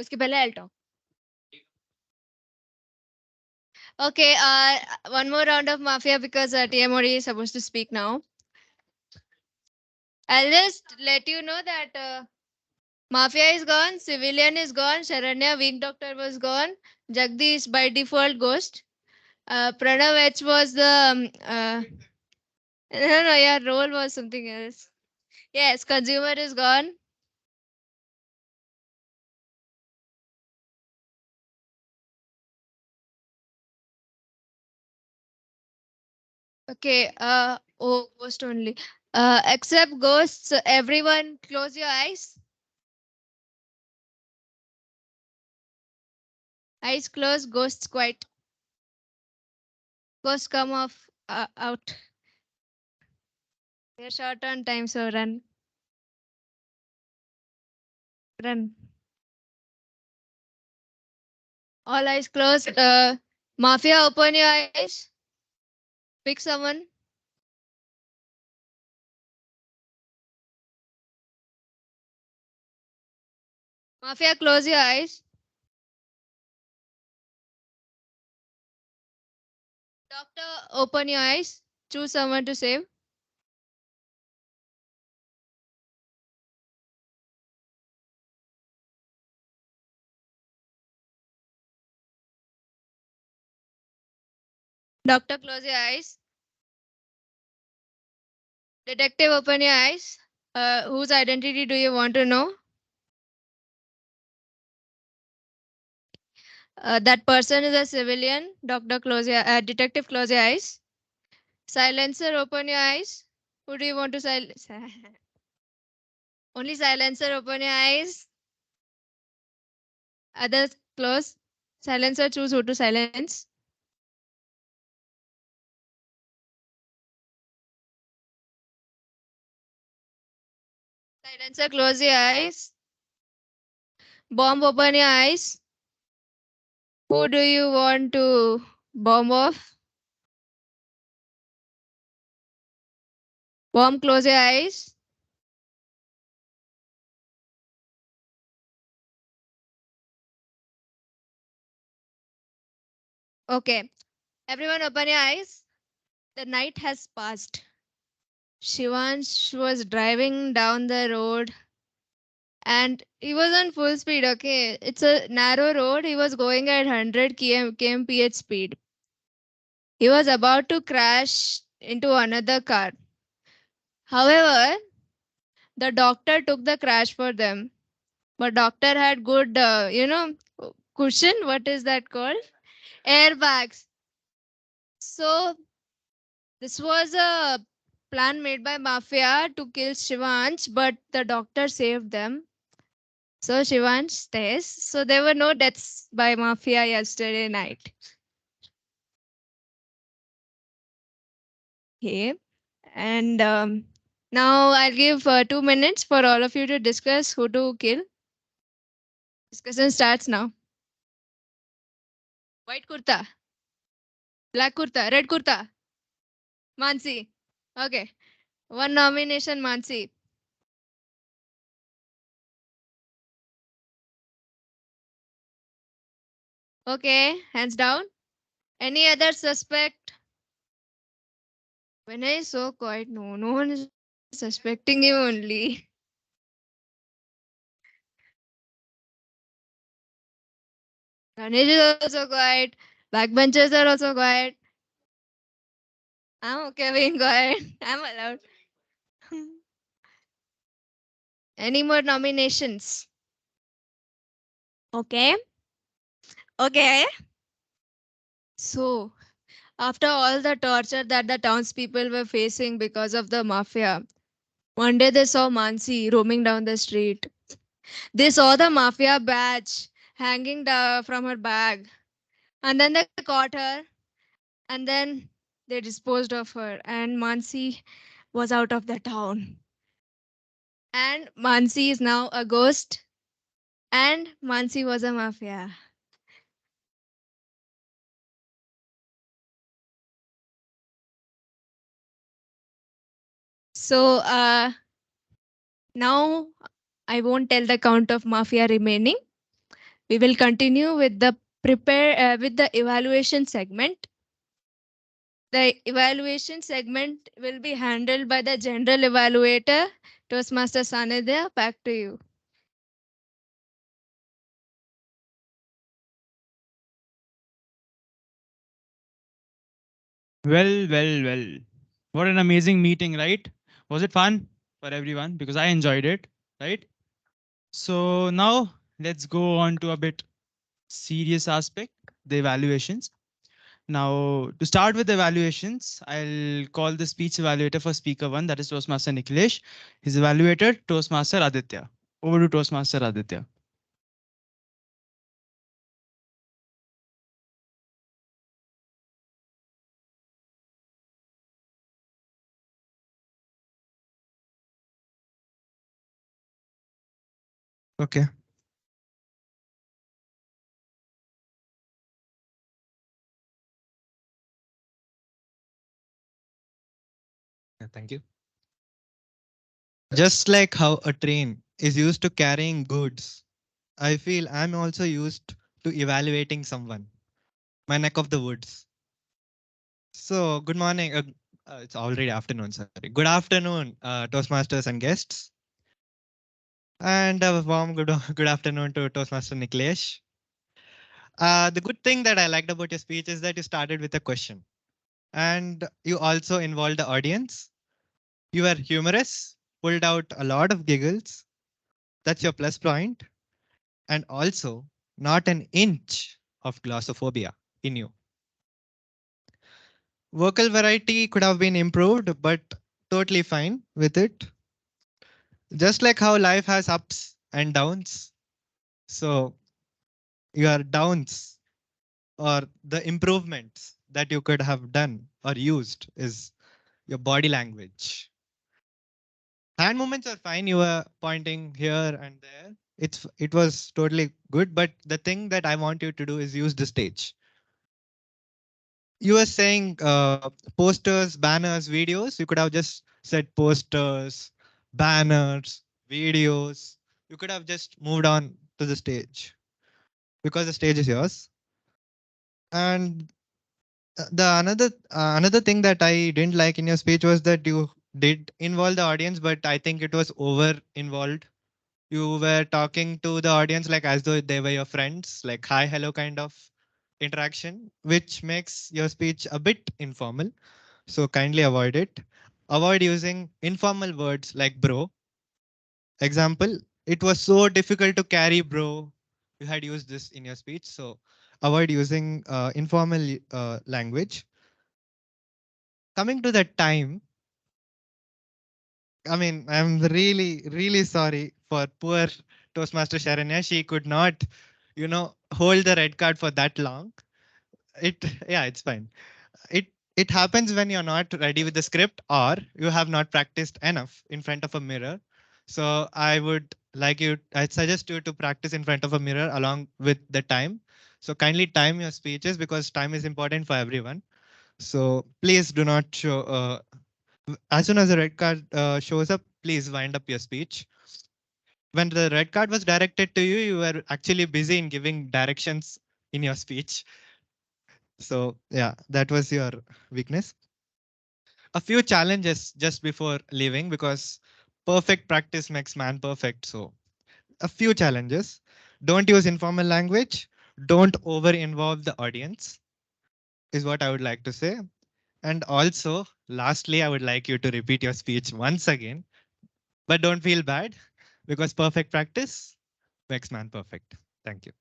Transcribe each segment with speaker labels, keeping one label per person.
Speaker 1: उसके पहले I'll talk. Okay, one more round of Mafia because TMOD is supposed to speak now. I'll just let you know that Mafia is gone, Civilian is gone, Sharanya, Weak Doctor was gone, Jagdish by default ghost. Pranav H was the no, yeah, role was something else. Yes, consumer is gone. Okay, oh, ghost only. Except ghosts, everyone close your eyes. Eyes closed, ghosts quiet. Ghosts come off out. We're short on time, so run. Run. All eyes closed. Mafia, open your eyes. Pick someone. Mafia, close your eyes. Doctor, open your eyes. Choose someone to save. Doctor, close your eyes. Detective, open your eyes. Whose identity do you want to know? That person is a civilian. Doctor, close your detective, close your eyes. Silencer, open your eyes. Who do you want to silence? Only silencer, open your eyes. Others, close. Silencer, choose who to silence. Silencer, close your eyes. Bomb, open your eyes. Who do you want to bomb off? Bomb, close your eyes. Okay. Everyone open your eyes. The night has passed. Shivansh was driving down the road and he was on full speed. Okay. It's a narrow road. He was going at 100 kmph speed. He was about to crash into another car. However, the doctor took the crash for them. But doctor had good, cushion. What is that called? Airbags. So this was a plan made by Mafia to kill Shivansh, but the doctor saved them. So Shivansh stays. So there were no deaths by Mafia yesterday night. Okay. And now I'll give 2 minutes for all of you to discuss who to kill. Discussion starts now. White kurta, black kurta, red kurta. Mansi. Okay. One nomination, Mansi. Okay. Hands down. Any other suspect? When I so quiet, no one is suspecting you only. Ganesh is also quiet. Backbenchers are also quiet. I'm okay being quiet. I'm allowed. Any more nominations? Okay. Okay. So, after all the torture that the townspeople were facing because of the mafia, one day they saw Mansi roaming down the street. They saw the mafia badge hanging down from her bag. And then they caught her. And then they disposed of her. And Mansi was out of the town. And Mansi is now a ghost. And Mansi was a mafia. So now I won't tell the count of mafia remaining. We will continue with the evaluation segment. The evaluation segment will be handled by the general evaluator, Toastmaster Sanidhya. Back to you.
Speaker 2: Well. What an amazing meeting, right? Was it fun for everyone? Because I enjoyed it, right? So now let's go on to a bit serious aspect, the evaluations. Now, to start with the evaluations, I'll call the speech evaluator for speaker one, that is Toastmaster Nikhilesh. His evaluator, Toastmaster Aditya. Over to Toastmaster Aditya.
Speaker 3: Okay. Yeah, thank you. Just like how a train is used to carrying goods, I feel I'm also used to evaluating someone, my neck of the woods. So, good morning. It's already afternoon, sorry. Good afternoon, Toastmasters and guests. And a warm good afternoon to Toastmaster Niklesh. The good thing that I liked about your speech is that you started with a question and you also involved the audience. You were humorous, pulled out a lot of giggles. That's your plus point. And also, not an inch of glossophobia in you. Vocal variety could have been improved, but totally fine with it. Just like how life has ups and downs. So, your downs or the improvements that you could have done or used is your body language. Hand movements are fine. You were pointing here and there. It was totally good, but the thing that I want you to do is use the stage. You were saying posters, banners, videos. You could have just said posters, banners, videos. You could have just moved on to the stage because the stage is yours. And the another thing that I didn't like in your speech was that you did involve the audience, but I think it was over involved. You were talking to the audience like as though they were your friends, like hi, hello kind of interaction, which makes your speech a bit informal. So kindly avoid it. Avoid using informal words like bro. Example, it was so difficult to carry bro. You had used this in your speech. So avoid using informal language. Coming to that time, I mean, I'm really sorry for poor Toastmaster Sharanya. She could not, hold the red card for that long. Yeah, it's fine. It happens when you're not ready with the script or you have not practiced enough in front of a mirror. So I'd suggest you to practice in front of a mirror along with the time. So kindly time your speeches because time is important for everyone. So please do not show. As soon as the red card shows up, please wind up your speech. When the red card was directed to you, you were actually busy in giving directions in your speech. So yeah, that was your weakness. A few challenges just before leaving because perfect practice makes man perfect. So a few challenges. Don't use informal language. Don't over involve the audience is what I would like to say. And also, lastly, I would like you to repeat your speech once again, but don't feel bad because perfect practice makes man perfect. Thank you.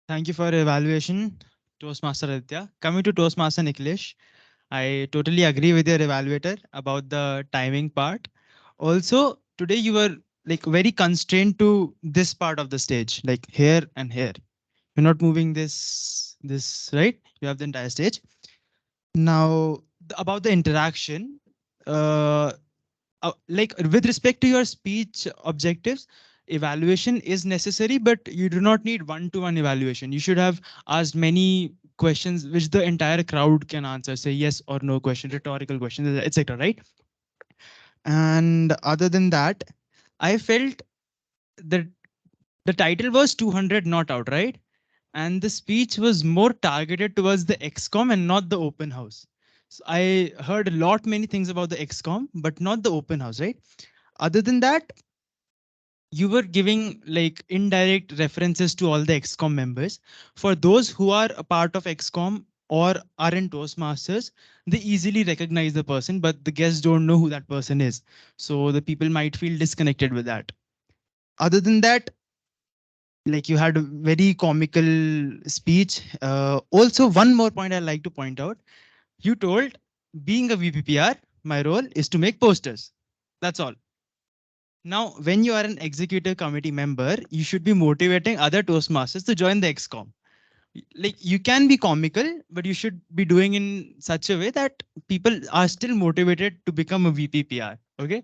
Speaker 2: Thank you for your evaluation, Toastmaster Aditya. Coming to Toastmaster Nikhilesh, I totally agree with your evaluator about the timing part. Also, today you were like very constrained to this part of the stage, like here and here. You're not moving this right. You have the entire stage. Now, about the interaction, uh, like with respect to your speech objectives, evaluation is necessary, but you do not need one-to-one evaluation. You should have asked many questions which the entire crowd can answer, say yes or no question, rhetorical questions, etc. Right? And other than that, I felt that the title was 200 not out, right? And the speech was more targeted towards the XCOM and not the open house. So I heard a lot many things about the XCOM, but not the open house, right? Other than that, you were giving like indirect references to all the XCOM members. For those who are a part of XCOM or are in Toastmasters, they easily recognize the person, but the guests don't know who that person is. So the people might feel disconnected with that. Other than that, like you had a very comical speech. Also, one more point I like to point out. You told, being a VPPR, my role is to make posters. That's all. Now, when you are an executive committee member, you should be motivating other Toastmasters to join the XCOM. Like you can be comical, but you should be doing in such a way that people are still motivated to become a VPPR. Okay.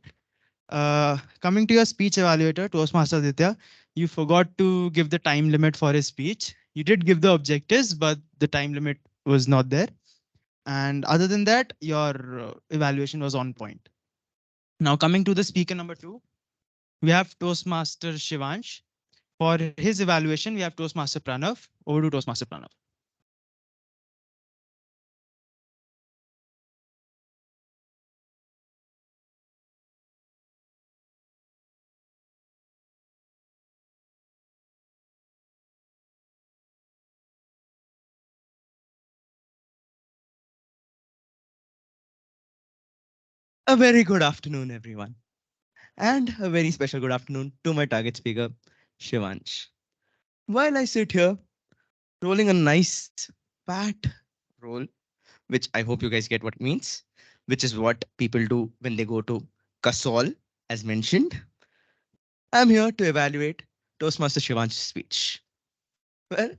Speaker 2: Coming to your speech evaluator, Toastmaster Aditya, you forgot to give the time limit for his speech. You did give the objectives, but the time limit was not there. And other than that, your evaluation was on point. Now, coming to the speaker number two, we have Toastmaster Shivansh. For his evaluation, we have Toastmaster Pranav. Over to Toastmaster Pranav.
Speaker 4: A very good afternoon, everyone, and a very special good afternoon to my target speaker, Shivansh. While I sit here rolling a nice fat roll, which I hope you guys get what it means, which is what people do when they go to Kasol, as mentioned, I'm here to evaluate Toastmaster Shivansh's speech. Well,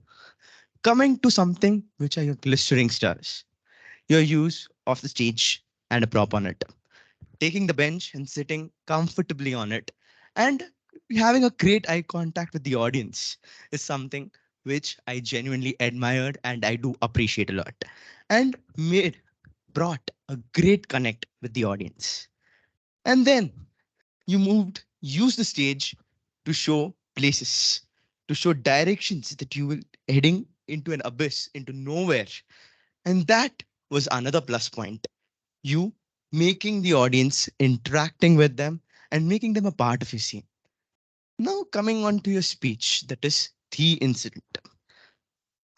Speaker 4: coming to something which are your glistering stars, your use of the stage and a prop on it, taking the bench and sitting comfortably on it, and having a great eye contact with the audience is something which I genuinely admired and I do appreciate a lot, and brought a great connect with the audience. And then you use the stage to show places, to show directions that you will heading into an abyss, into nowhere. And that was another plus point, you making the audience, interacting with them, and making them a part of your scene. Now, coming on to your speech, that is the incident.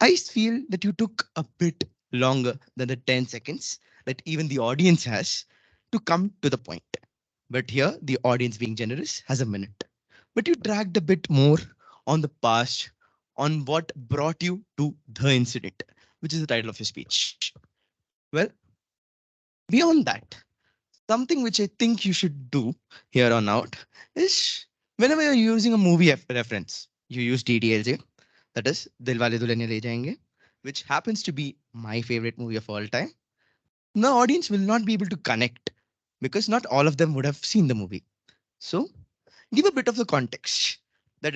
Speaker 4: I feel that you took a bit longer than the 10 seconds that even the audience has to come to the point. But here, the audience, being generous, has a minute. But you dragged a bit more on the past, on what brought you to the incident, which is the title of your speech. Well, beyond that, something which I think you should do here on out is whenever you're using a movie reference, you use DDLJ, that is Dilwale Dulhaniya Le Jayenge, which happens to be my favorite movie of all time. The audience will not be able to connect because not all of them would have seen the movie. So give a bit of the context that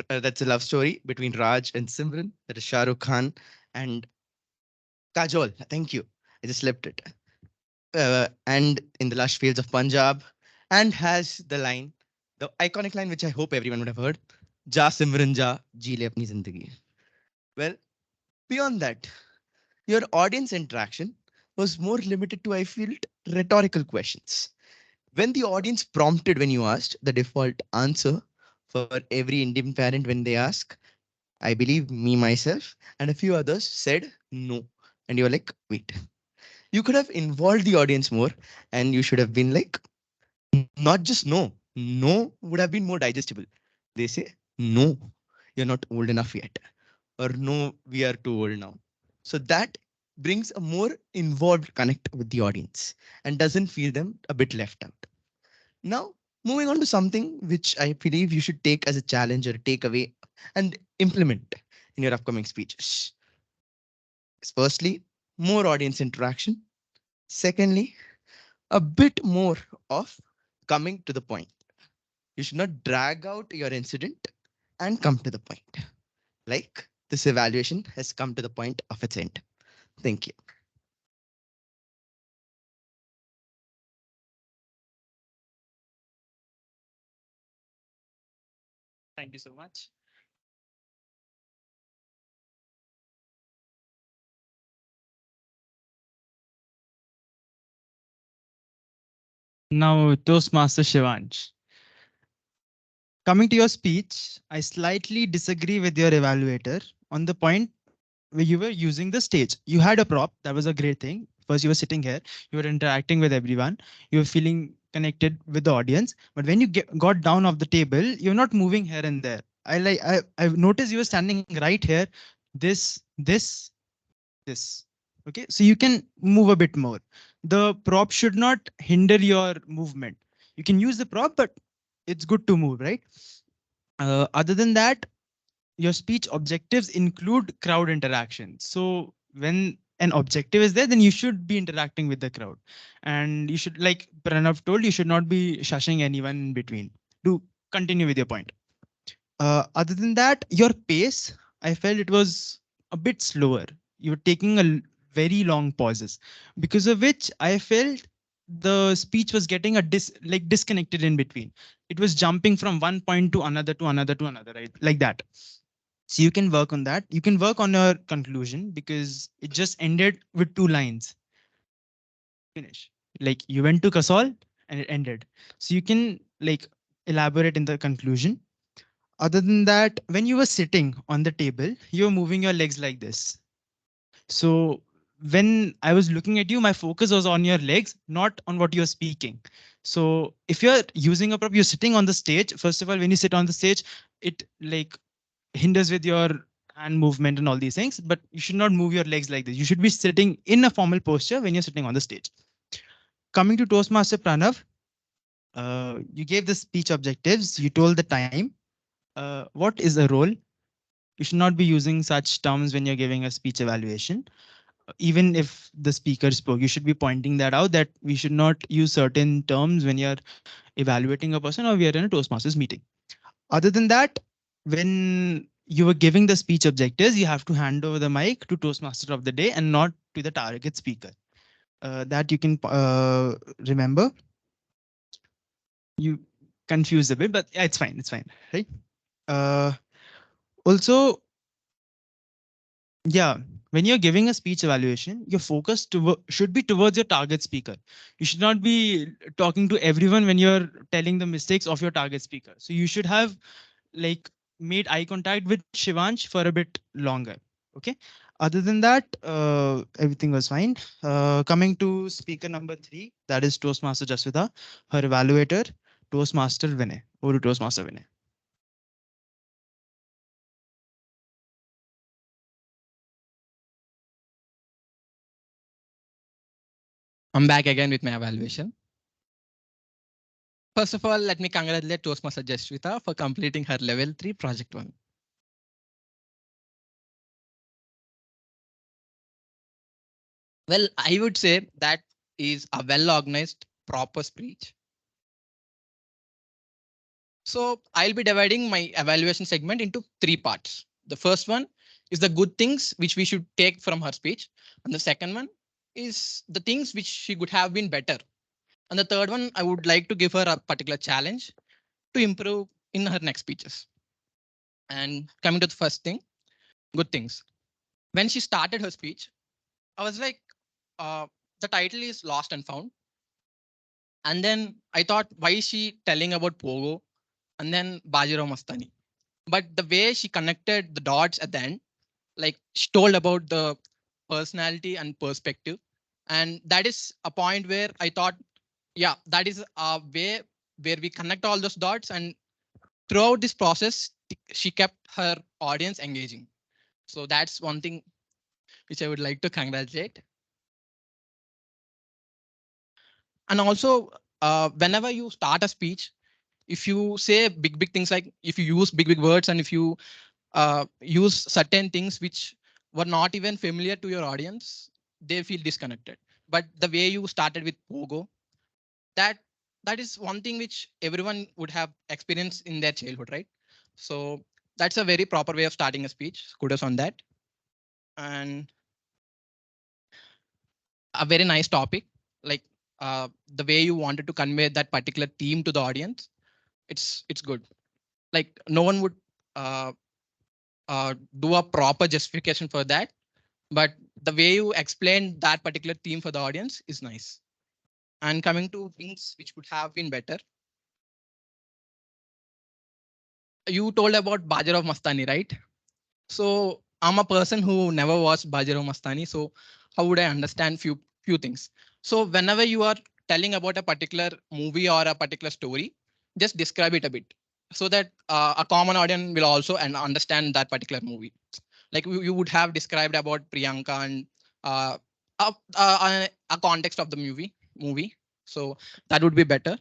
Speaker 4: that's a love story between Raj and Simran, that is Shah Rukh Khan and Kajol. Thank you. I just slipped it. And in the lush fields of Punjab, and has the iconic line which I hope everyone would have heard, Ja Simran Ja, Ji Le Apni Zindagi. Well, beyond that, your audience interaction was more limited to, I feel, rhetorical questions. When the audience prompted when you asked, the default answer for every Indian parent when they ask, I believe me, myself, and a few others said no. And you're like, wait, you could have involved the audience more and you should have been like, not just no. No would have been more digestible. They say, no, you're not old enough yet. Or no, we are too old now. So that brings a more involved connect with the audience and doesn't feel them a bit left out. Now, moving on to something which I believe you should take as a challenge or a takeaway and implement in your upcoming speeches. Firstly, more audience interaction. Secondly, a bit more of coming to the point. You should not drag out your incident and come to the point. Like this evaluation has come to the point of its end. Thank you.
Speaker 2: Thank you so much. Now, Toastmaster Shivansh. Coming to your speech, I slightly disagree with your evaluator on the point where you were using the stage. You had a prop, that was a great thing. First, you were sitting here, you were interacting with everyone, you were feeling connected with the audience. But when you got down off the table, you're not moving here and there. I've noticed you were standing right here, this, this. Okay, so you can move a bit more. The prop should not hinder your movement. You can use the prop, but it's good to move, right? Other than that, your speech objectives include crowd interaction. So when an objective is there, then you should be interacting with the crowd. And you should, like Pranav told, you should not be shushing anyone in between. To continue with your point. Other than that, your pace, I felt it was a bit slower. You were taking very long pauses, because of which I felt the speech was getting like disconnected in between. It was jumping from one point to another to another to another, right? Like that. So you can work on that. You can work on your conclusion because it just ended with two lines. Finish. Like you went to Kasol and it ended. So you can like elaborate in the conclusion. Other than that, when you were sitting on the table, you were moving your legs like this. So when I was looking at you, my focus was on your legs, not on what you're speaking. So if you're using a prop, you're sitting on the stage. First of all, when you sit on the stage, it like hinders with your hand movement and all these things, but you should not move your legs like this. You should be sitting in a formal posture when you're sitting on the stage. Coming to Toastmaster Pranav, you gave the speech objectives, you told the time. What is a role? You should not be using such terms when you're giving a speech evaluation. Even if the speaker spoke, you should be pointing that out, that we should not use certain terms when you're evaluating a person or we are in a Toastmasters meeting. Other than that, when you were giving the speech objectives, you have to hand over the mic to Toastmaster of the day and not to the target speaker. That you can remember. You confused a bit, but yeah, it's fine. It's fine, right? Uh, Also, yeah, when you're giving a speech evaluation, your focus should be towards your target speaker. You should not be talking to everyone when you're telling the mistakes of your target speaker. So you should have like made eye contact with Shivansh for a bit longer. Okay. Other than that, everything was fine. Coming to speaker number 3, that is Toastmaster Jaswita, her evaluator, Toastmaster Vinay. Over to Toastmaster Vinay.
Speaker 5: I'm back again with my evaluation. First of all, let me congratulate Toastmaster Jaswita for completing her level 3 project 1. Well, I would say that is a well organized, proper speech. So I'll be dividing my evaluation segment into 3 parts. The first one is the good things which we should take from her speech. And the second one is the things which she could have been better. And the third one, I would like to give her a particular challenge to improve in her next speeches. And coming to the first thing, good things. When she started her speech, I was like, the title is Lost and Found. And then I thought, why is she telling about Pogo and then Bajirao Mastani? But the way she connected the dots at the end, like she told about the personality and perspective. And that is a point where I thought, yeah, that is a way where we connect all those dots. And throughout this process, she kept her audience engaging. So that's one thing which I would like to congratulate. And also, whenever you start a speech, if you say big things, like if you use big words and if you use certain things which were not even familiar to your audience, they feel disconnected. But the way you started with Pogo, that that is one thing which everyone would have experienced in their childhood, right? So that's a very proper way of starting a speech. Kudos on that. And a very nice topic, like the way you wanted to convey that particular theme to the audience, it's good. like no one would uh, do a proper justification for that. But the way you explain that particular theme for the audience is nice. And coming to things which could have been better, you told about Bajarov Mastani, right? So I'm a person who never watched Bajarov Mastani. So how would I understand few things? So whenever you are telling about a particular movie or a particular story, just describe it a bit so that a common audience will also and understand that particular movie. Like you would have described about Priyanka and uh, a context of the movie. So that would be better.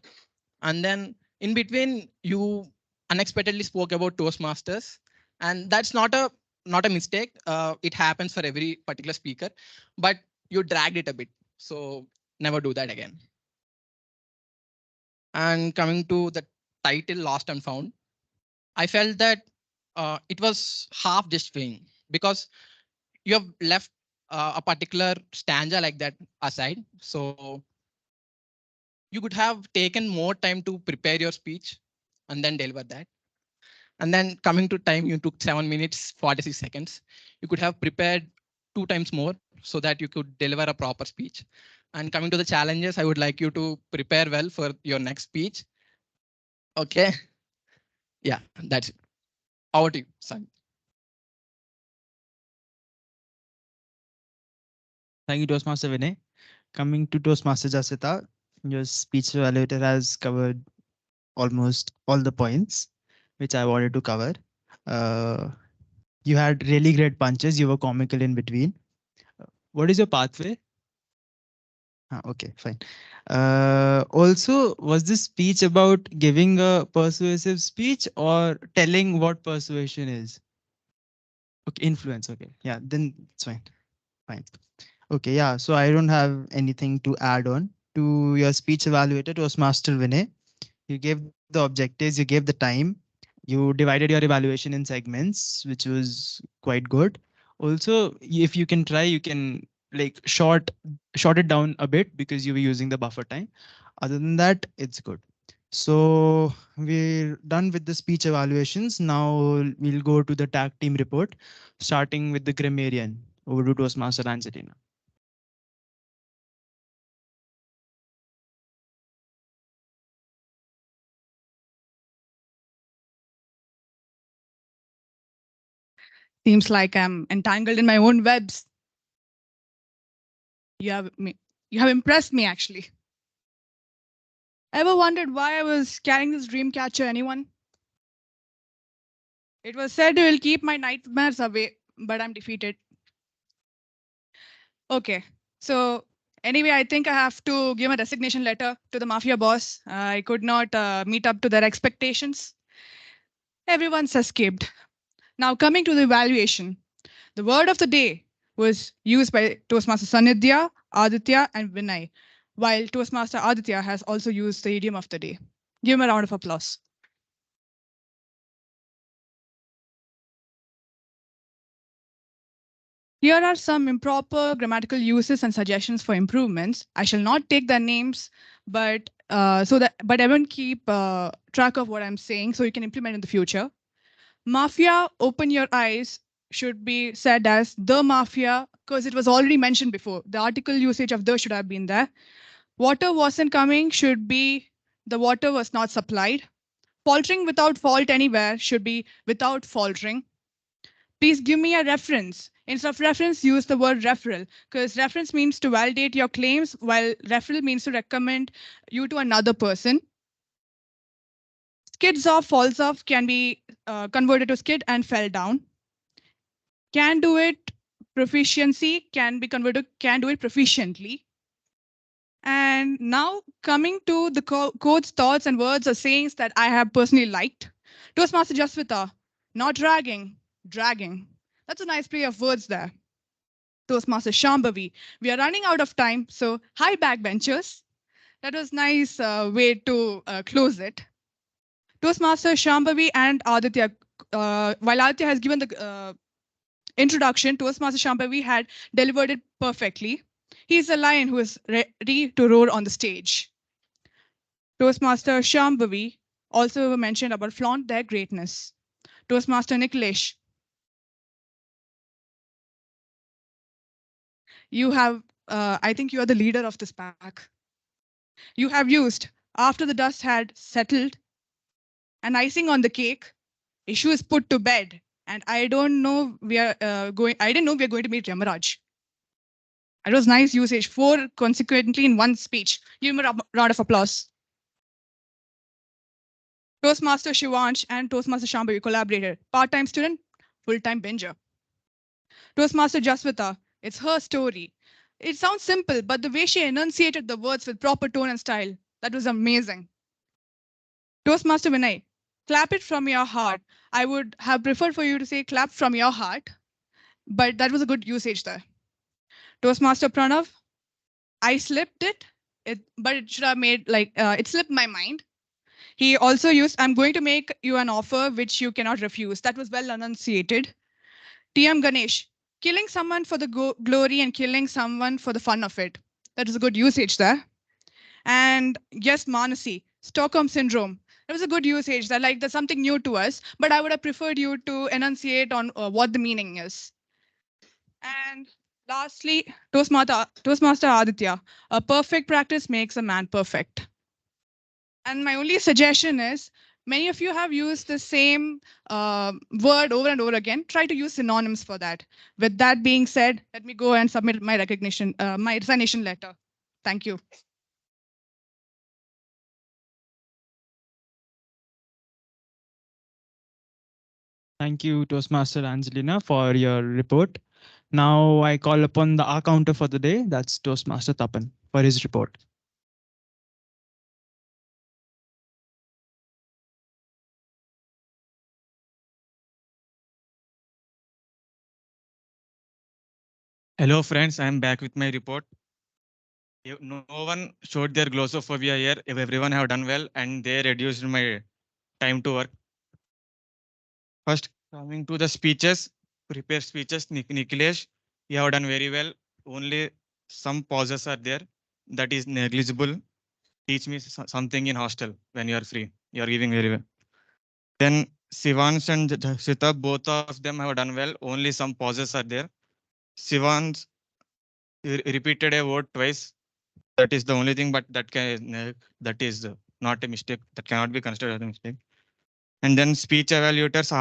Speaker 5: And then in between, you unexpectedly spoke about Toastmasters, and that's not a mistake. It happens for every particular speaker, but you dragged it a bit. So never do that again. And coming to the title Lost and Found, I felt that it was half justifying because you have left a particular stanza like that aside. So you could have taken more time to prepare your speech and then deliver that. And then coming to time, you took 7 minutes, 46 seconds. You could have prepared 2 times more so that you could deliver a proper speech. And coming to the challenges, I would like you to prepare well for your next speech. Okay. Yeah, that's it. Over to you, Sun.
Speaker 2: Thank you, Toastmaster Vinay. Coming to Toastmaster Jasita, your speech evaluator has covered almost all the points which I wanted to cover. Uh, you had really great punches. You were comical in between. What is your pathway? Okay, fine. Also, was this speech about giving a persuasive speech or telling what persuasion is? Okay, influence. Okay, yeah, then it's fine. Fine. Okay, yeah. So I don't have anything to add on to your speech evaluator, Toastmaster Vinay. You gave the objectives, you gave the time, you divided your evaluation in segments, which was quite good. Also, if you can try, you can like short it down a bit because you were using the buffer time. Other than that, it's good. So we're done with the speech evaluations. Now we'll go to the tag team report, starting with the grammarian. Over to Toastmaster Angelina.
Speaker 6: Seems like I'm entangled in my own webs. You have impressed me actually. Ever wondered why I was carrying this dream catcher, anyone? It was said it will keep my nightmares away, but I'm defeated. Okay. So anyway, I think I have to give a resignation letter to the Mafia boss. I could not meet up to their expectations. Everyone's escaped. Now coming to the evaluation. The word of the day was used by Toastmaster Sanidhya, Aditya, and Vinay, while Toastmaster Aditya has also used the idiom of the day. Give him a round of applause. Here are some improper grammatical uses and suggestions for improvements. I shall not take their names, but but everyone keep track of what I'm saying so you can implement in the future. Mafia, open your eyes should be said as the mafia because it was already mentioned before. The article usage of the should have been there. Water wasn't coming should be the water was not supplied. Faltering without fault anywhere should be without faltering. Please give me a reference. Instead of reference, use the word referral because reference means to validate your claims while referral means to recommend you to another person. Skids off, falls off can be converted to skid and fell down. Can do it proficiency can be converted to can do it proficiently. And now coming to the quotes, thoughts, and words or sayings that I have personally liked. Toastmaster Jaswita, not dragging, dragging. That's a nice play of words there. Toastmaster Shambhavi, we are running out of time, so hi backbenchers. That was nice way to close it. Toastmaster Shambhavi and Aditya, while Aditya has given the introduction, Toastmaster Shambhavi had delivered it perfectly. He's a lion who is ready to roar on the stage. Toastmaster Shambhavi, also mentioned about flaunt their greatness. Toastmaster Niklesh, you have, I think you are the leader of this pack. You have used, after the dust had settled, an icing on the cake, issue is put to bed, and I don't know we are I didn't know we are going to meet Yamaraj. It was nice usage, 4 consequently in one speech. Give him a round of applause. Toastmaster Shivansh and Toastmaster Shambhavi collaborated. Part-time student, full-time binger. Toastmaster Jaswita, it's her story. It sounds simple, but the way she enunciated the words with proper tone and style, that was amazing. Toastmaster Vinay, clap it from your heart. I would have preferred for you to say clap from your heart, but that was a good usage there. Toastmaster Pranav, I slipped but it should have made like, it slipped my mind. He also used, I'm going to make you an offer which you cannot refuse. That was well enunciated. TM Ganesh, killing someone for the glory and killing someone for the fun of it. That was a good usage there. And yes, Manasi, Stockholm Syndrome. That was a good usage. That like that's something new to us, but I would have preferred you to enunciate on what the meaning is. And lastly, Toastmaster Aditya, a perfect practice makes a man perfect. And my only suggestion is, many of you have used the same word over and over again. Try to use synonyms for that. With that being said, let me go and submit my my resignation letter. Thank you.
Speaker 2: Thank you, Toastmaster Angelina, for your report. Now I call upon the R counter for the day. That's Toastmaster Tapan for his report.
Speaker 7: Hello friends, I am back with my report. No one showed their glossophobia here. If everyone have done well and they reduced my time to work. First, coming to the speeches, prepare speeches, Nikhilesh, you have done very well. Only some pauses are there. That is negligible. Teach me something in hostel when you are free. You are giving very well. Then Sivans and Sita, both of them have done well. Only some pauses are there. Sivans repeated a word twice. That is the only thing, but that is not a mistake. That cannot be considered as a mistake. And then speech evaluators,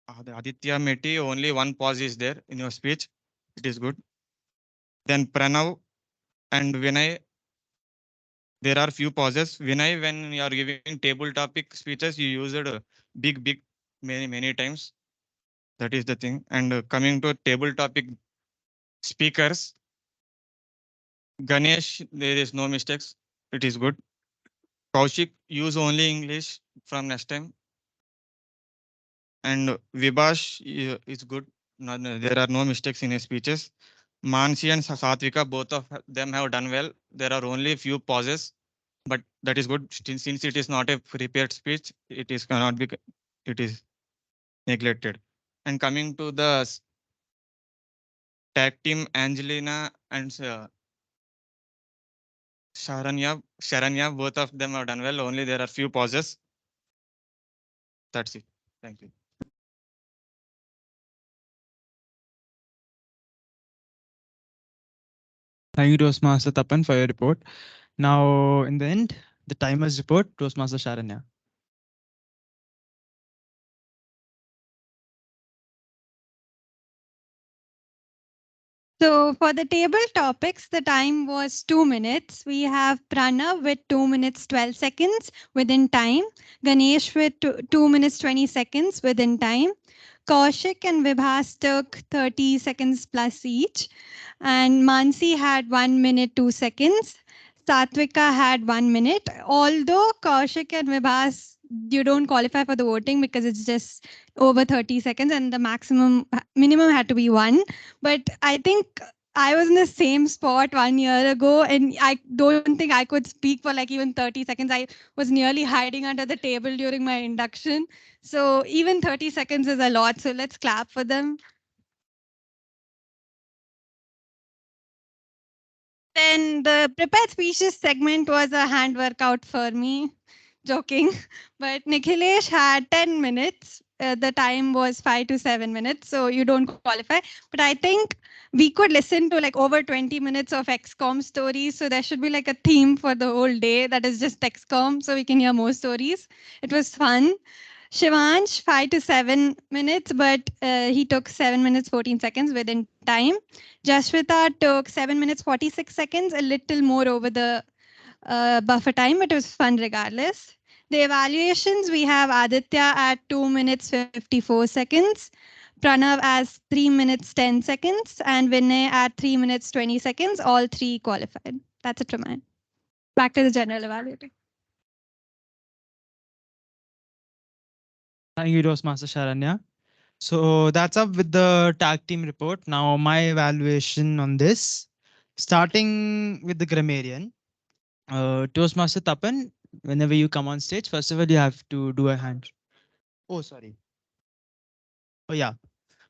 Speaker 7: Aditya Meti, only one pause is there in your speech. It is good. Then Pranav and Vinay, there are few pauses. Vinay, when you are giving table topic speeches, you use it big, many times. That is the thing. And coming to table topic speakers, Ganesh, there is no mistakes. It is good. Kaushik, use only English from next time. And Vibash is good. There are no mistakes in his speeches. Mansi and Satvika, both of them have done well. There are only few pauses, but that is good. Since it is not a prepared speech, it is cannot be, it is neglected. And coming to the tag team, Angelina and Sharanya, both of them have done well. Only there are few pauses. That's it. Thank you.
Speaker 2: Thank you, Toastmaster Tapan, for your report. Now, in the end, the timer's report, Toastmaster Sharanya.
Speaker 8: So for the table topics, the time was 2 minutes. We have Pranav with 2 minutes 12 seconds within time, Ganesh with 2 minutes 20 seconds within time, Kaushik and Vibhas took 30 seconds plus each, and Mansi had 1 minute 2 seconds. Satvika had 1 minute. Although Kaushik and Vibhas, you don't qualify for the voting because it's just over 30 seconds and the minimum had to be 1. But I think I was in the same spot 1 year ago, and I don't think I could speak for like even 30 seconds. I was nearly hiding under the table during my induction. So even 30 seconds is a lot. So let's clap for them. Then the prepared speeches segment was a hand workout for me. Joking. But Nikhilesh had 10 minutes. The time was 5 to 7 minutes, so you don't qualify. But I think we could listen to like over 20 minutes of XCOM stories. So there should be like a theme for the whole day that is just XCOM, so we can hear more stories. It was fun. Shivansh, 5 to 7 minutes, but he took 7 minutes 14 seconds within time. Jashvita took 7 minutes 46 seconds, a little more over the buffer time, but it was fun regardless. The evaluations, we have Aditya at 2 minutes 54 seconds, Pranav as 3 minutes 10 seconds, and Vinay at 3 minutes 20 seconds. All three qualified. That's it from mine. Back to the general evaluator.
Speaker 2: Thank you, Toastmaster Sharanya. So that's up with the tag team report. Now my evaluation on this, starting with the grammarian. Toastmaster Tapan, whenever you come on stage, first of all, you have to do a hand. Oh, sorry. Oh, yeah.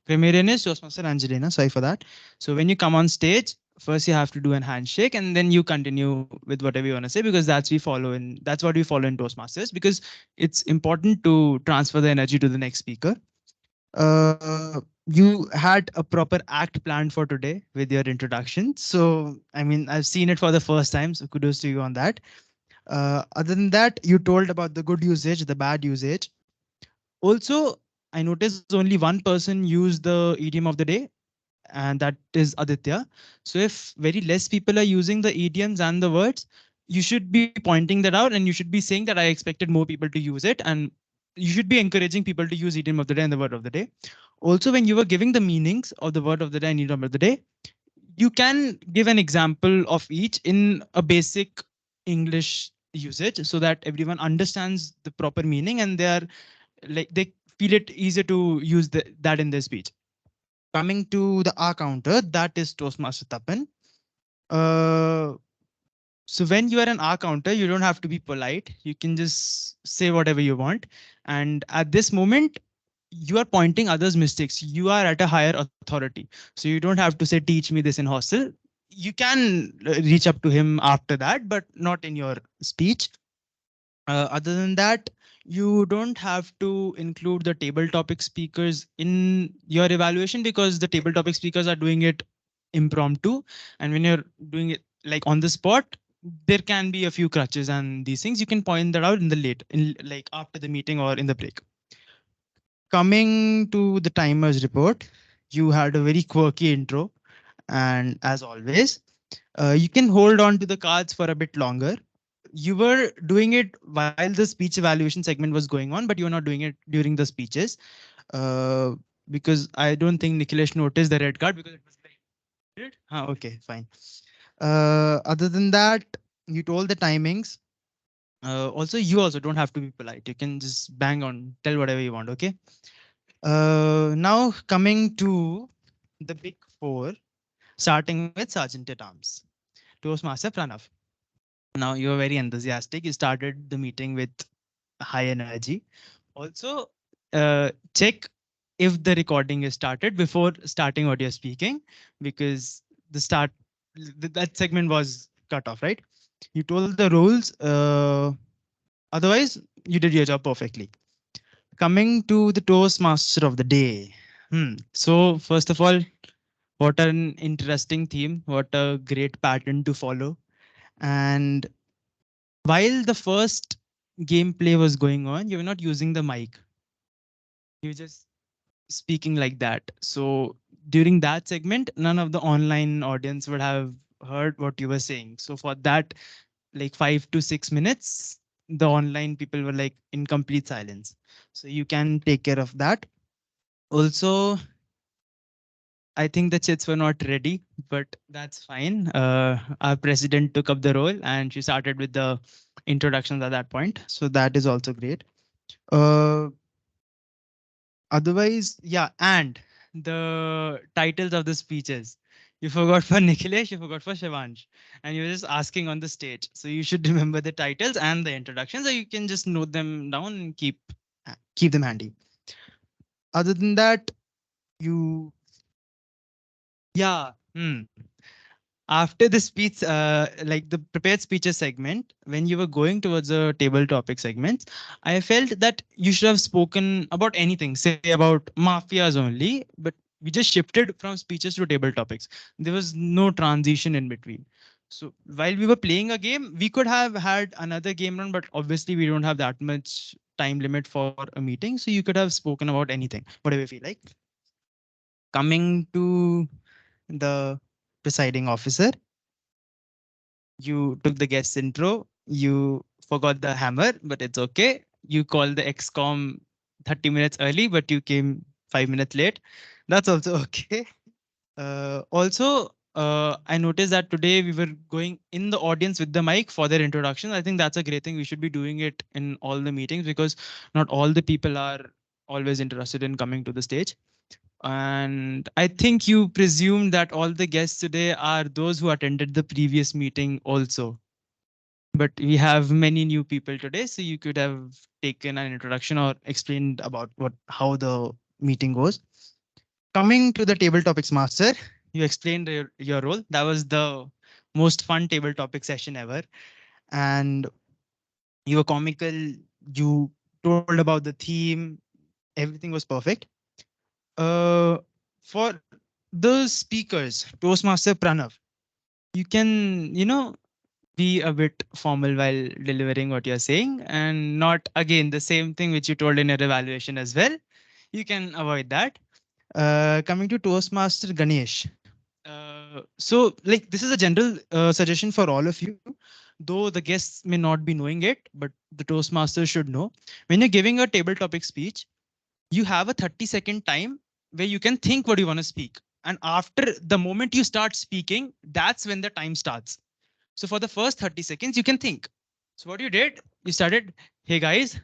Speaker 2: Grammarian is Toastmaster Angelina. Sorry for that. So when you come on stage, first you have to do an handshake and then you continue with whatever you want to say, because that's what we follow in Toastmasters, because it's important to transfer the energy to the next speaker. You had a proper act planned for today with your introduction. So, I mean, I've seen it for the first time. So kudos to you on that. Other than that, you told about the good usage, the bad usage. Also, I noticed only one person used the idiom of the day, and that is Aditya. So if very less people are using the idioms and the words, you should be pointing that out and you should be saying that I expected more people to use it, and you should be encouraging people to use idiom of the day and the word of the day. Also, when you were giving the meanings of the word of the day and idiom of the day, you can give an example of each in a basic English usage so that everyone understands the proper meaning and they feel it easier to use that in their speech. Coming to the R counter, that is Toastmaster Tapan. Uh, so when you are an R counter, you don't have to be polite. You can just say whatever you want. And at this moment, you are pointing others' mistakes. You are at a higher authority. So you don't have to say, teach me this in hostel. You can reach up to him after that, but not in your speech. Other than that, you don't have to include the table topic speakers in your evaluation because the table topic speakers are doing it impromptu. And when you're doing it like on the spot, there can be a few crutches and these things. You can point that out in the late, in like after the meeting or in the break. Coming to the timers report, you had a very quirky intro. And as always, you can hold on to the cards for a bit longer. You were doing it while the speech evaluation segment was going on, but you were not doing it during the speeches uh, because I don't think Nikhilesh noticed the red card because it was like, okay, fine. Other than that, you told the timings. Also, you also don't have to be polite. You can just bang on, tell whatever you want. Okay. Now coming to the big four, starting with Sergeant at Arms, Toastmaster Pranav. Now you're very enthusiastic. You started the meeting with high energy. Also, check if the recording is started before starting what you're speaking, because that segment was cut off, right? You told the rules. Otherwise, you did your job perfectly. Coming to the Toastmaster of the day. So first of all, what an interesting theme. What a great pattern to follow. And while the first gameplay was going on, you were not using the mic. You were just speaking like that. So during that segment, none of the online audience would have heard what you were saying. So for that, like 5 to 6 minutes, the online people were like in complete silence. So you can take care of that. Also, I think the chits were not ready, but that's fine. Our president took up the role and she started with the introductions at that point. So that is also great. Uh, Otherwise, yeah, and the titles of the speeches. You forgot for Nikhilesh, you forgot for Shivansh, and you're just asking on the stage. So you should remember the titles and the introductions, or you can just note them down and keep them handy. Other than that, you yeah. after the speech, like the prepared speeches segment, when you were going towards the table topic segments, I felt that you should have spoken about anything, say about mafias only, but we just shifted from speeches to table topics. There was no transition in between. So while we were playing a game, we could have had another game run, but obviously we don't have that much time limit for a meeting. So you could have spoken about anything, whatever you feel like. Coming to the presiding officer, you took the guest intro, you forgot the hammer, but it's okay. You called the XCOM 30 minutes early, but you came 5 minutes late. That's also okay. Also, I noticed that today we were going in the audience with the mic for their introduction. I think that's a great thing. We should be doing it in all the meetings because not all the people are always interested in coming to the stage. And I think you presume that all the guests today are those who attended the previous meeting also. But we have many new people today, so you could have taken an introduction or explained about what how the meeting goes. Coming to the table topics master, you explained your role. That was the most fun table topic session ever. And you were comical. You told about the theme. Everything was perfect. Uh, for the speakers, Toastmaster Pranav, you can, be a bit formal while delivering what you're saying and not again the same thing which you told in your evaluation as well. You can avoid that. Coming to Toastmaster Ganesh. So, like, this is a general suggestion for all of you, though the guests may not be knowing it, but the Toastmaster should know. When you're giving a table topic speech, you have a 30-second time where you can think what you want to speak. And after the moment you start speaking, that's when the time starts. So for the first 30 seconds, you can think. So what you did, you started, hey guys,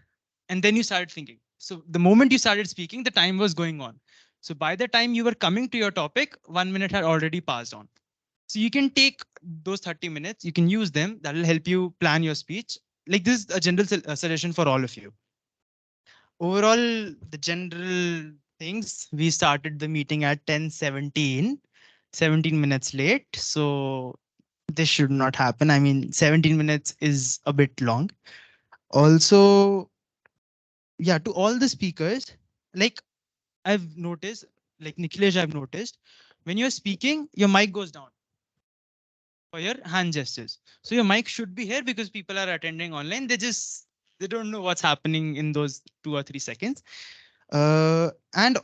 Speaker 2: and then you started thinking. So the moment you started speaking, the time was going on. So by the time you were coming to your topic, 1 minute had already passed on. So you can take those 30 minutes, you can use them. That will help you plan your speech. Like this is a general suggestion for all of you. Overall, the general things, we started the meeting at 10:17, 17 minutes late. So this should not happen. I mean, 17 minutes is a bit long. Also, yeah, to all the speakers, like I've noticed, like Nikhilesh, I've noticed, when you're speaking, your mic goes down for your hand gestures. So your mic should be here because people are attending online. They don't know what's happening in those 2 or 3 seconds. And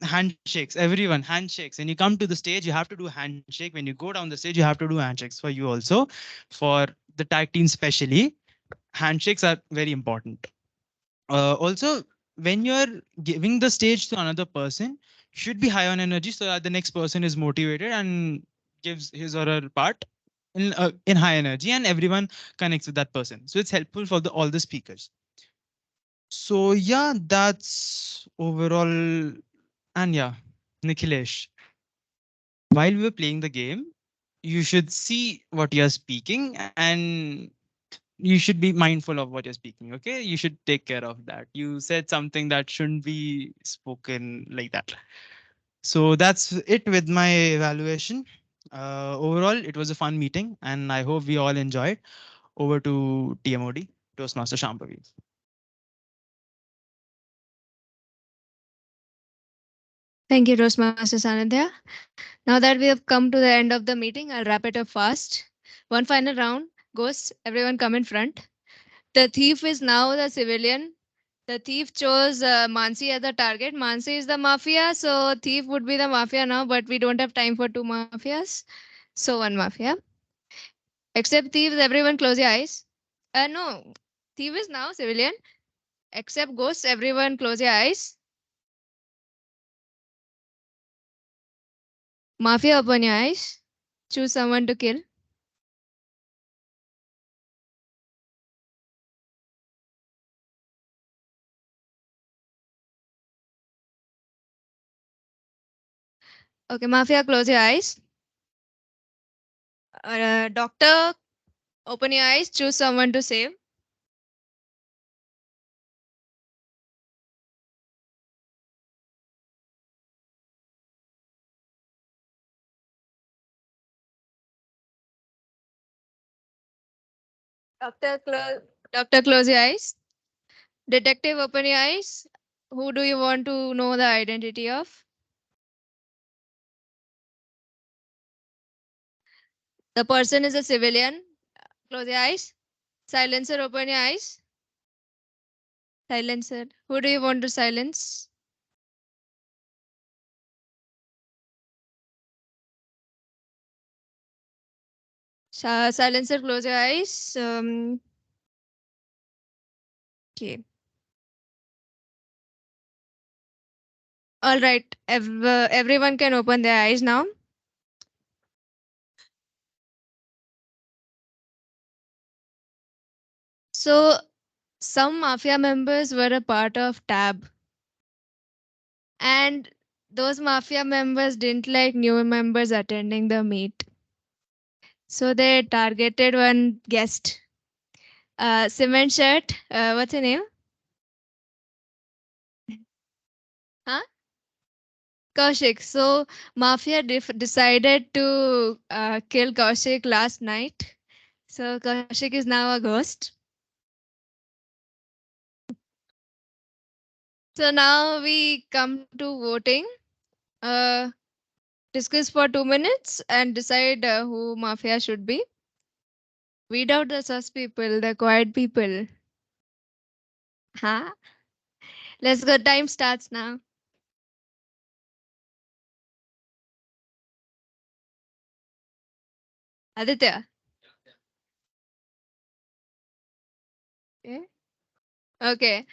Speaker 2: handshakes, everyone, handshakes. When you come to the stage, you have to do handshake. When you go down the stage, you have to do handshakes for you also. For the tag team, especially, handshakes are very important. Also, when you're giving the stage to another person, should be high on energy so that the next person is motivated and gives his or her part in high energy, and everyone connects with that person. So it's helpful for all the speakers. So yeah, that's overall. And yeah, Nikhilesh, while we were playing the game, you should see what you're speaking and you should be mindful of what you're speaking. Okay, you should take care of that. You said something that shouldn't be spoken like that. So that's it with my evaluation. Overall, it was a fun meeting and I hope we all enjoyed. Over to TMOD, Toastmaster Shambhavi.
Speaker 1: Thank you, Toastmaster Sanidhya. Now that we have come to the end of the meeting, I'll wrap it up fast. One final round. Ghosts, everyone come in front. The thief is now the civilian. The thief chose Mansi as the target. Mansi is the mafia, so thief would be the mafia now, but we don't have time for two mafias. So one mafia. Except thieves, everyone close your eyes. No, thief is now civilian. Except ghosts, everyone close your eyes. Mafia, open your eyes. Choose someone to kill. Okay, Mafia, close your eyes. Doctor, open your eyes. Choose someone to save. Doctor, close your eyes. Detective, open your eyes. Who do you want to know the identity of? The person is a civilian. Close your eyes. Silencer, open your eyes. Silencer. Who do you want to silence? Silencer, close your eyes. Okay. All right. Everyone can open their eyes now. So, some mafia members were a part of TAB, and those mafia members didn't like new members attending the meet. So they targeted one guest. Cement shirt. What's her name? Huh? Kaushik. So Mafia decided to kill Kaushik last night. So Kaushik is now a ghost. So now we come to voting. Uh, discuss for 2 minutes and decide who Mafia should be. Weed out the sus people, the quiet people. Huh? Let's go. Time starts now. Aditya. Okay. Okay.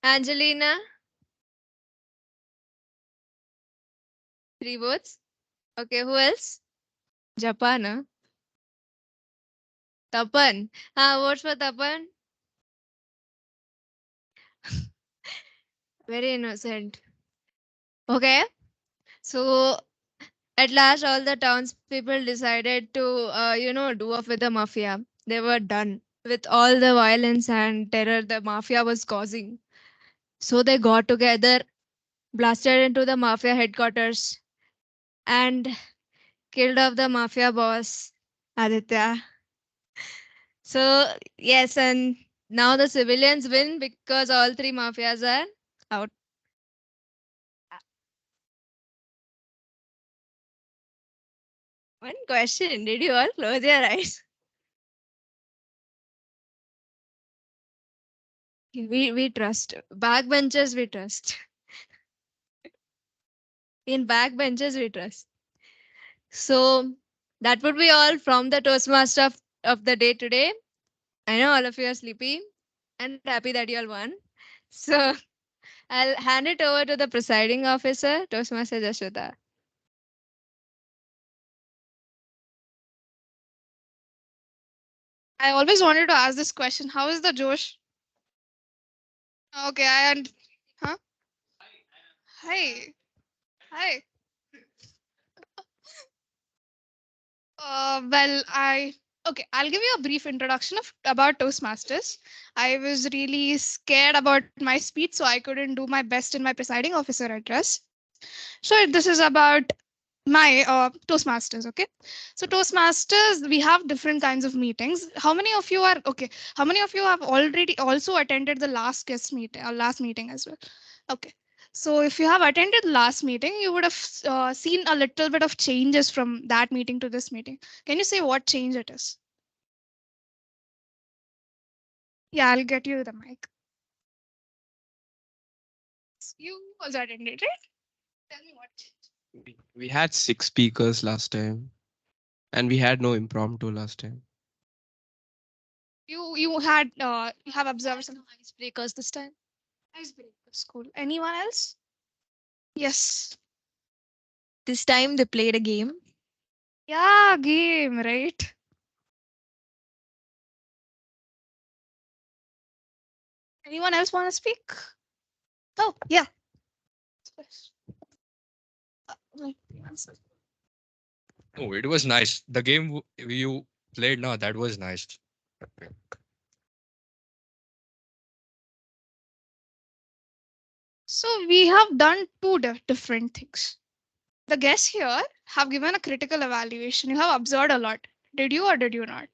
Speaker 1: Angelina. 3 votes. Okay. Who else? Japan. Huh? Tapan. Votes for Tapan. Very innocent. Okay. So at last, all the townspeople decided to, do off with the mafia. They were done with all the violence and terror the mafia was causing. So they got together, blasted into the mafia headquarters, and killed off the mafia boss, Aditya. So, yes, and now the civilians win because all three mafias are out. One question. Did you all close your eyes? We trust. Backbenchers we trust. In backbenchers we trust. So that would be all from the Toastmaster of the day today. I know all of you are sleepy and happy that you all won. So I'll hand it over to the presiding officer, Toastmaster Jashoda.
Speaker 9: I always wanted to ask this question. How is the Josh? Okay, huh? Hi. Hi. Well, okay, I'll give you a brief introduction of about Toastmasters. I was really scared about my speech, so I couldn't do my best in my presiding officer address. So this is about my Toastmasters, okay? So Toastmasters, we have different kinds of meetings. How many of you are okay? How many of you have already also attended the last guest meeting, last meeting as well? Okay. So if you have attended the last meeting, you would have seen a little bit of changes from that meeting to this meeting. Can you say what change it is? Yeah, I'll get you the mic. You also attended, right? Tell me what changed.
Speaker 10: We had 6 speakers last time, and we had no impromptu last time.
Speaker 9: You have observed some icebreakers this time. Icebreakers, cool. Anyone else? Yes.
Speaker 11: This time they played a game.
Speaker 9: Yeah, game, right? Anyone else want to speak? Oh, yeah.
Speaker 12: Oh, it was nice. The game you played now, that was nice.
Speaker 9: So we have done two different things. The guests here have given a critical evaluation. You have observed a lot. Did you or did you not?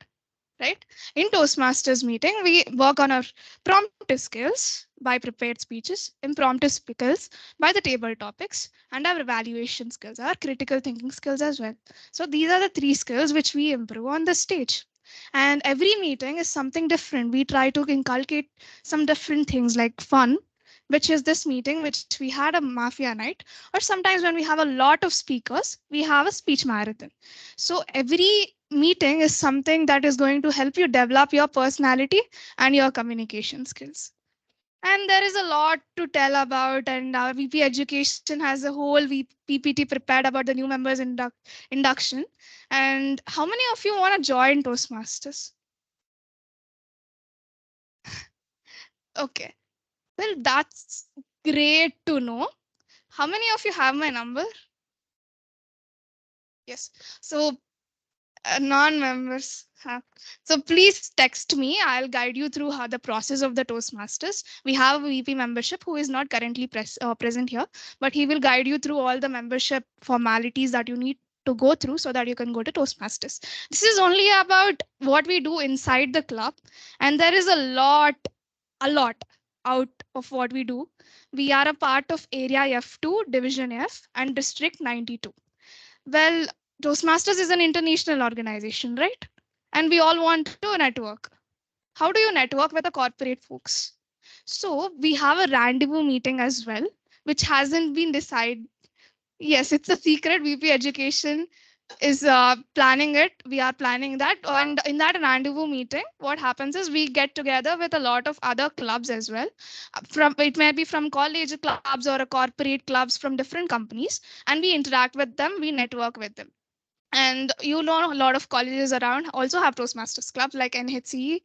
Speaker 9: right? In Toastmasters meeting, we work on our promptu skills by prepared speeches, impromptu skills by the table topics, and our evaluation skills, our critical thinking skills as well. So these are the three skills which we improve on the stage. And every meeting is something different. We try to inculcate some different things like fun, which is this meeting, which we had a mafia night, or sometimes when we have a lot of speakers, we have a speech marathon. So every meeting is something that is going to help you develop your personality and your communication skills. And there is a lot to tell about, and our VP Education has a whole PPT prepared about the new members induction. And how many of you want to join Toastmasters? Okay, well, that's great to know. How many of you have my number? Yes. So non-members have. So please text me. I'll guide you through how the process of the Toastmasters. We have a VP membership who is not currently present here, but he will guide you through all the membership formalities that you need to go through so that you can go to Toastmasters. This is only about what we do inside the club, and there is a lot out of what we do. We are a part of Area F2, Division F, and District 92. Well, Toastmasters is an international organization, right? And we all want to network. How do you network with the corporate folks? So we have a rendezvous meeting as well, which hasn't been decided. Yes, it's a secret. VP Education is planning it. We are planning that. And in that rendezvous meeting, what happens is we get together with a lot of other clubs as well. From it may be from college clubs or a corporate clubs from different companies, and we interact with them. We network with them. And you know, a lot of colleges around also have Toastmasters clubs like NHC,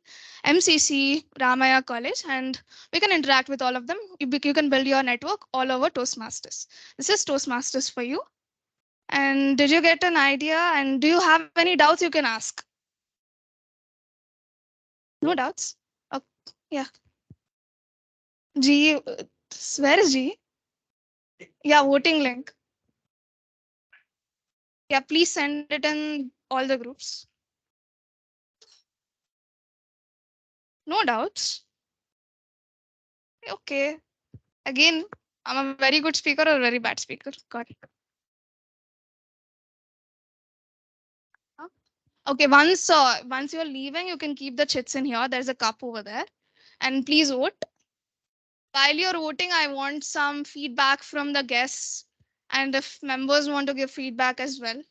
Speaker 9: MCC, Ramaya College, and we can interact with all of them. You can build your network all over Toastmasters. This is Toastmasters for you. And did you get an idea? And do you have any doubts? You can ask. No doubts? Oh, yeah. G, where is G? Yeah, voting link. Yeah, please send it in all the groups. No doubts? Okay. Again, I'm a very good speaker or a very bad speaker. Got it. Huh? Okay, once you're leaving, you can keep the chits in here. There's a cup over there. And please vote. While you're voting, I want some feedback from the guests. And if members want to give feedback as well.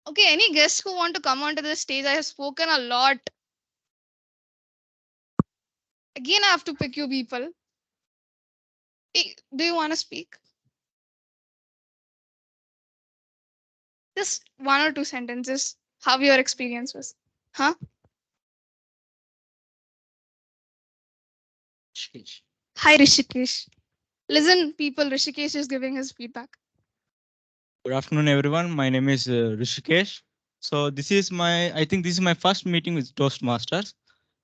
Speaker 9: Okay, any guests who want to come onto the stage? I have spoken a lot. Again, I have to pick you people. Hey, do you want to speak? Just one or two sentences, how your experience was. Huh? Hi, Rishikesh. Listen, people, Rishikesh is giving his feedback.
Speaker 7: Good afternoon, everyone. My name is Rishikesh. So I think this is my first meeting with Toastmasters.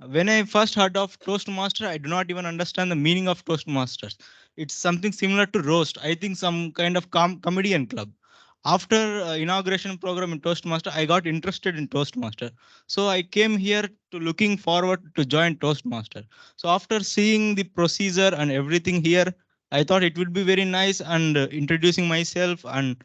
Speaker 7: When I first heard of Toastmaster, I do not even understand the meaning of Toastmasters. It's something similar to roast. I think some kind of comedian club. After inauguration program in Toastmaster, I got interested in Toastmaster. So I came here to looking forward to join Toastmaster. So after seeing the procedure and everything here, I thought it would be very nice and introducing myself and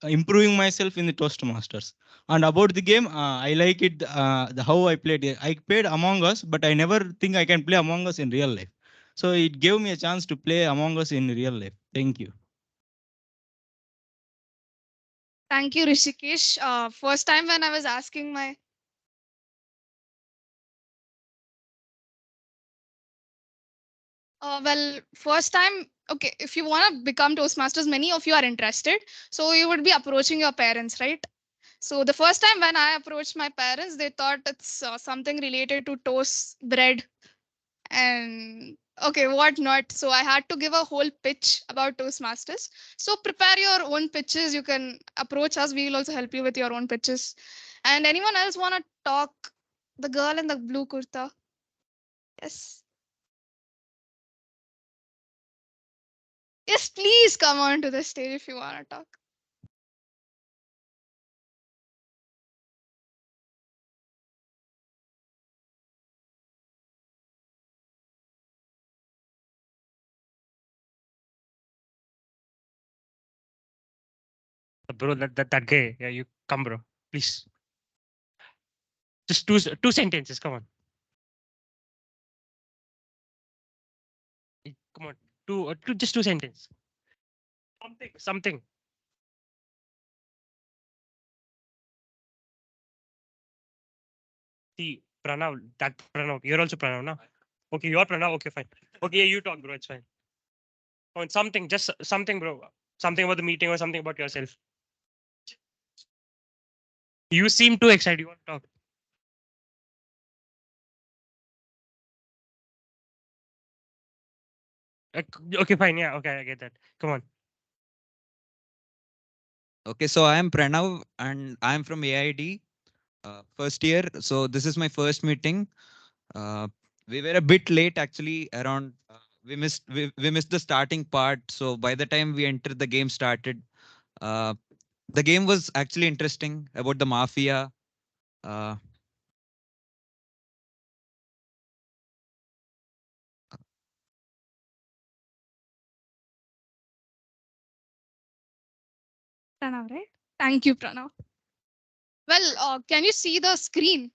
Speaker 7: improving myself in the Toastmasters. And about the game, I like it how I played it. I played Among Us, but I never think I can play Among Us in real life. So it gave me a chance to play Among Us in real life. Thank you.
Speaker 9: Thank you, Rishikesh. First time when I was asking my first time, okay, if you want to become Toastmasters, many of you are interested. So you would be approaching your parents, right? So the first time when I approached my parents, they thought it's something related to toast bread and okay, what not. So I had to give a whole pitch about Toastmasters. So prepare your own pitches. You can approach us. We will also help you with your own pitches. And anyone else want to talk? The girl in the blue kurta. Yes. Yes, please come on to the stage if you want to talk.
Speaker 13: bro, that guy. Yeah, you come, bro. Please. Just two sentences. Come on. Come on. Just two sentences. Something. See, Pranav, that Pranav. You're also Pranav, no? Okay, you're Pranav. Okay, fine. Okay, you talk, bro. It's fine. Come on, something, just something, bro. Something about the meeting or something about yourself. You seem too excited. You want to talk? Okay, fine. Yeah, okay, I get that. Come on.
Speaker 14: Okay, so I am Pranav and I am from AID, first year. So this is my first meeting. We were a bit late actually. Around we missed the starting part. So by the time we entered, the game started. Uh, the game was actually interesting about the mafia. Uh,
Speaker 9: Pranav, right? Thank you, Pranav. Well, can you see the screen?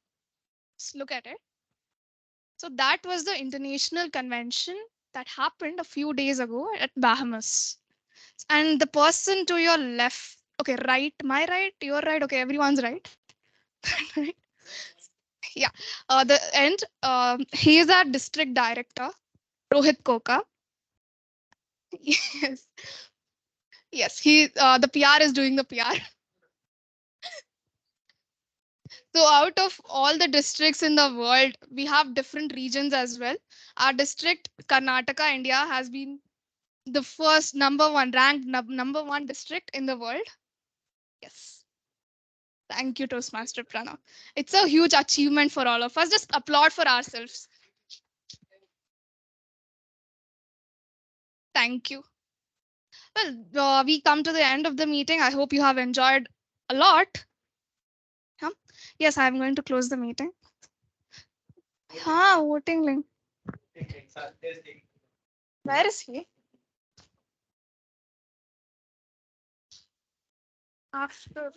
Speaker 9: Let's look at it. So that was the international convention that happened a few days ago at Bahamas. And the person to your left, okay, right, my right, your right, okay, everyone's right. Right? Yeah. The end. He is our district director, Rohit Koka. Yes. Yes. He. The PR is doing the PR. So out of all the districts in the world, we have different regions as well. Our district, Karnataka, India, has been the first number one ranked number one district in the world. Yes. Thank you, Toastmaster Pranav. It's a huge achievement for all of us. Just applaud for ourselves. Thank you. Well, we come to the end of the meeting. I hope you have enjoyed a lot. Huh? Yes, I'm going to close the meeting. Voting link. Where is he? After.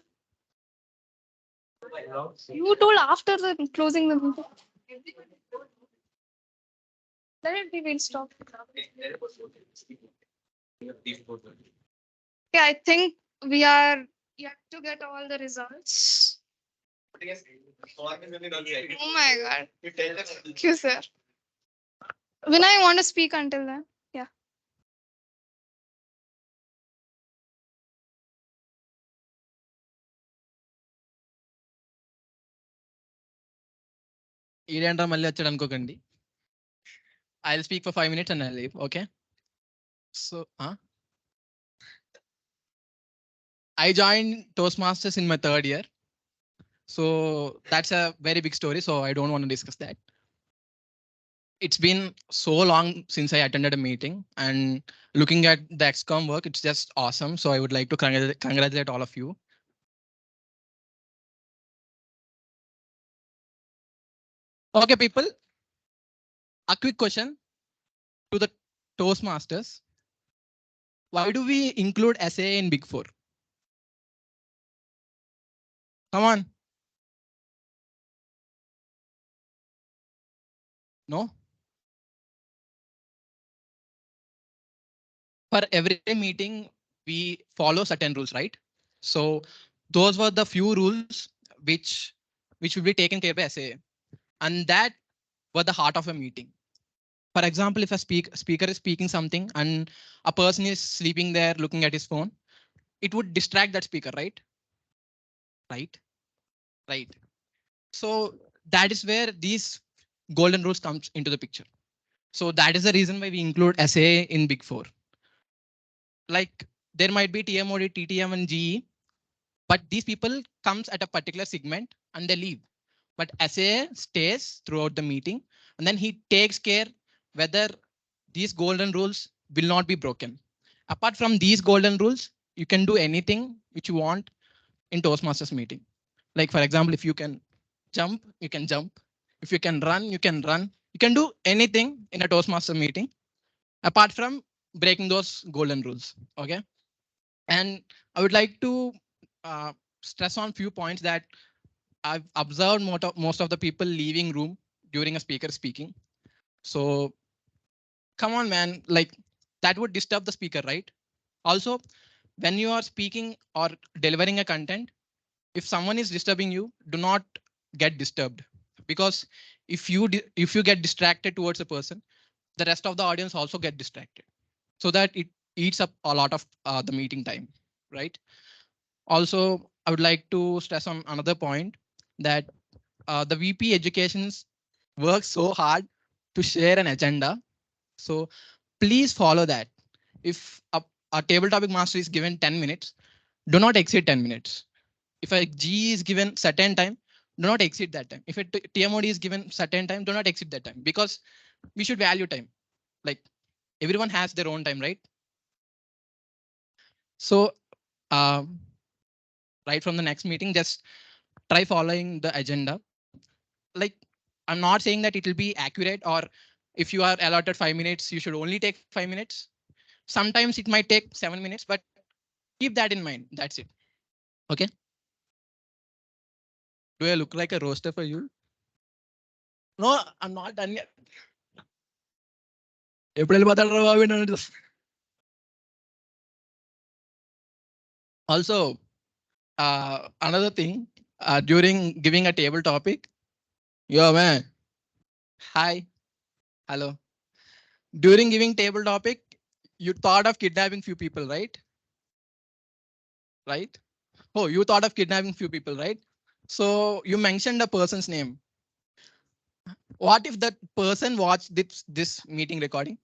Speaker 9: You told after the closing the meeting. Let it be, we'll stop. Yeah, I think we are yet to get all the results. Oh my god. Thank you, sir. Vinay, want to speak until then? Yeah.
Speaker 5: ఈడేంట్రా మళ్ళీ వచ్చాడు అనుకోకండి. I'll speak for 5 minutes and I'll leave. Okay. So, I joined Toastmasters in my 3rd year. So that's a very big story. So I don't want to discuss that. It's been so long since I attended a meeting, and looking at the XCOM work, it's just awesome. So I would like to congratulate all of you. Okay, people. A quick question to the Toastmasters. Why do we include SA in Big Four? Come on. No? For every meeting, we follow certain rules, right? So those were the few rules which will be taken care by SA, and that were the heart of a meeting. For example, if a speaker is speaking something and a person is sleeping there looking at his phone, it would distract that speaker, right? Right. So that is where these golden rules comes into the picture. So that is the reason why we include SA in Big Four. Like there might be TMOD, TTM, and GE, but these people comes at a particular segment and they leave. But SA stays throughout the meeting, and then he takes care whether these golden rules will not be broken. Apart from these golden rules, you can do anything which you want in Toastmasters meeting. Like for example, if you can jump, you can jump. If you can run, you can run. You can do anything in a Toastmaster meeting, apart from breaking those golden rules. Okay. And I would like to stress on few points that I've observed most of the people leaving room during a speaker speaking. So come on, man, like that would disturb the speaker, right? Also, when you are speaking or delivering a content, if someone is disturbing you, do not get disturbed, because if you get distracted towards a person, the rest of the audience also get distracted, so that it eats up a lot of the meeting time, right? Also, I would like to stress on another point that the VP educations work so hard to share an agenda. So please follow that. If a table topic master is given 10 minutes, do not exceed 10 minutes. If a G is given certain time, do not exceed that time. If a TMOD is given certain time, do not exceed that time, because we should value time. Like everyone has their own time, right? So right from the next meeting, just try following the agenda. Like I'm not saying that it will be accurate, or if you are allotted 5 minutes, you should only take 5 minutes. Sometimes it might take 7 minutes, but keep that in mind. That's it. Okay. Do I look like a roaster for you? No, I'm not done yet. April also, another thing, during giving a table topic, yo man, hi, hello. During giving table topic, you thought of kidnapping few people, right? Right? Oh, you thought of kidnapping few people, right? So you mentioned a person's name. What if that person watched this meeting recording?